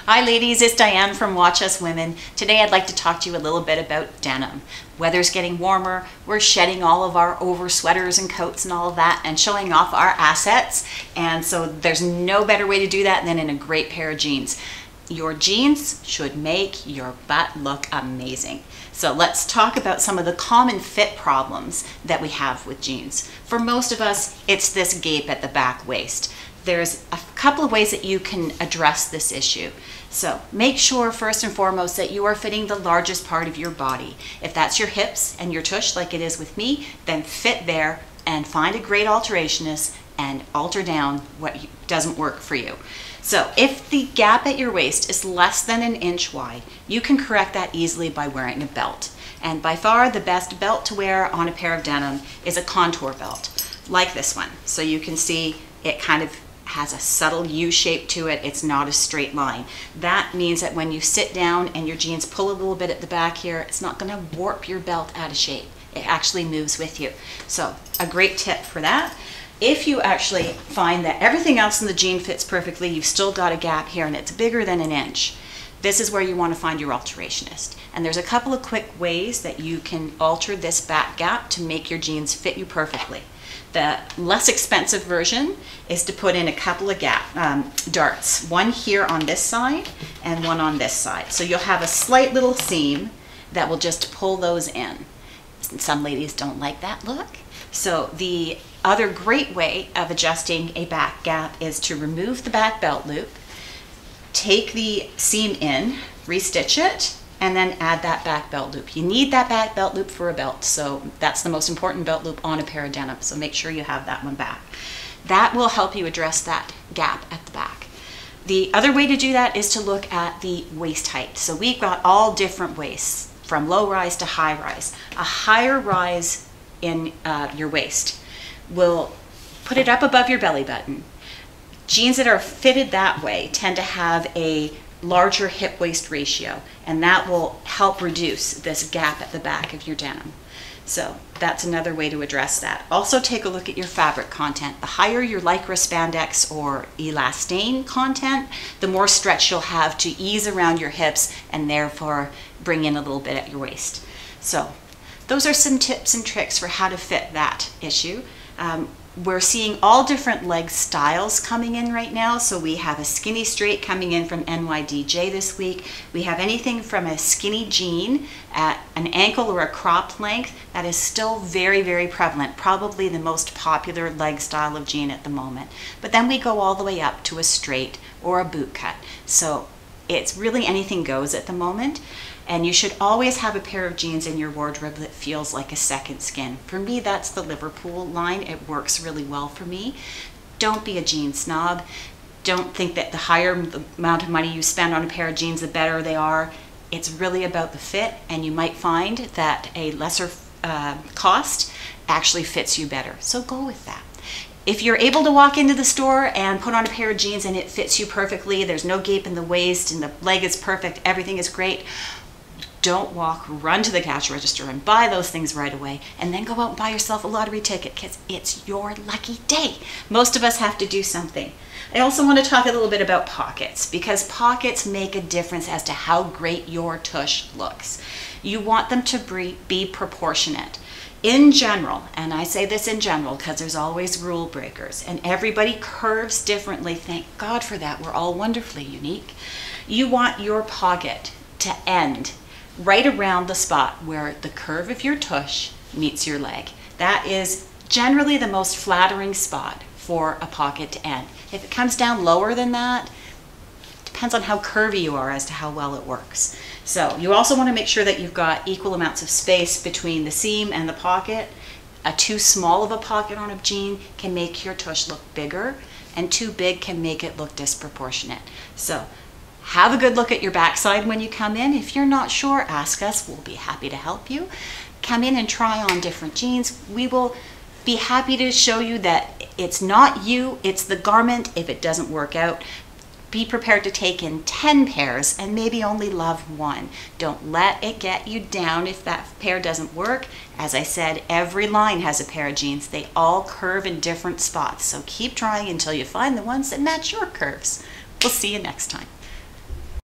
Hi ladies, it's Diane from Watch Us Women. Today I'd like to talk to you a little bit about denim. Weather's getting warmer, we're shedding all of our over sweaters and coats and all of that and showing off our assets. And so there's no better way to do that than in a great pair of jeans. Your jeans should make your butt look amazing. So let's talk about some of the common fit problems that we have with jeans. For most of us, it's this gape at the back waist. There's a couple of ways that you can address this issue. So make sure first and foremost that you are fitting the largest part of your body. If that's your hips and your tush like it is with me, then fit there and find a great alterationist and alter down what doesn't work for you. So if the gap at your waist is less than an inch wide, you can correct that easily by wearing a belt. And by far the best belt to wear on a pair of denim is a contour belt, like this one. So you can see it kind of has a subtle U shape to it. It's not a straight line. That means that when you sit down and your jeans pull a little bit at the back here, it's not going to warp your belt out of shape. It actually moves with you. So a great tip for that. If you actually find that everything else in the jean fits perfectly, you've still got a gap here and it's bigger than an inch, this is where you want to find your alterationist. And there's a couple of quick ways that you can alter this back gap to make your jeans fit you perfectly. The less expensive version is to put in a couple of darts, one here on this side and one on this side. So you'll have a slight little seam that will just pull those in. Some ladies don't like that look. So the other great way of adjusting a back gap is to remove the back belt loop, take the seam in, restitch it, and then add that back belt loop. You need that back belt loop for a belt, so that's the most important belt loop on a pair of denim, so make sure you have that one back. That will help you address that gap at the back. The other way to do that is to look at the waist height. So we've got all different waists, from low rise to high rise. A higher rise in your waist will put it up above your belly button. Jeans that are fitted that way tend to have a larger hip-waist ratio, and that will help reduce this gap at the back of your denim. So that's another way to address that. Also take a look at your fabric content. The higher your lycra, spandex, or elastane content, the more stretch you'll have to ease around your hips and therefore bring in a little bit at your waist. So those are some tips and tricks for how to fit that issue. We're seeing all different leg styles coming in right now. So we have a skinny straight coming in from NYDJ this week. We have anything from a skinny jean at an ankle or a cropped length that is still very, very prevalent, probably the most popular leg style of jean at the moment. But then we go all the way up to a straight or a boot cut. So it's really anything goes at the moment. And you should always have a pair of jeans in your wardrobe that feels like a second skin. For me, that's the Liverpool line. It works really well for me. Don't be a jean snob. Don't think that the higher the amount of money you spend on a pair of jeans, the better they are. It's really about the fit, and you might find that a lesser cost actually fits you better. So go with that. If you're able to walk into the store and put on a pair of jeans and it fits you perfectly, there's no gape in the waist and the leg is perfect, everything is great, don't run to the cash register and buy those things right away and then go out and buy yourself a lottery ticket, because it's your lucky day. Most of us have to do something. I also want to talk a little bit about pockets, because pockets make a difference as to how great your tush looks. You want them to be proportionate. In general, and I say this in general because there's always rule breakers and everybody curves differently, thank God for that, we're all wonderfully unique. You want your pocket to end right around the spot where the curve of your tush meets your leg. That is generally the most flattering spot for a pocket to end. If it comes down lower than that, depends on how curvy you are as to how well it works. So you also want to make sure that you've got equal amounts of space between the seam and the pocket. A too small of a pocket on a jean can make your tush look bigger, and too big can make it look disproportionate. So have a good look at your backside when you come in. If you're not sure, ask us. We'll be happy to help you. Come in and try on different jeans. We will be happy to show you that it's not you, it's the garment if it doesn't work out. Be prepared to take in 10 pairs and maybe only love one. Don't let it get you down if that pair doesn't work. As I said, every line has a pair of jeans. They all curve in different spots. So keep trying until you find the ones that match your curves. We'll see you next time.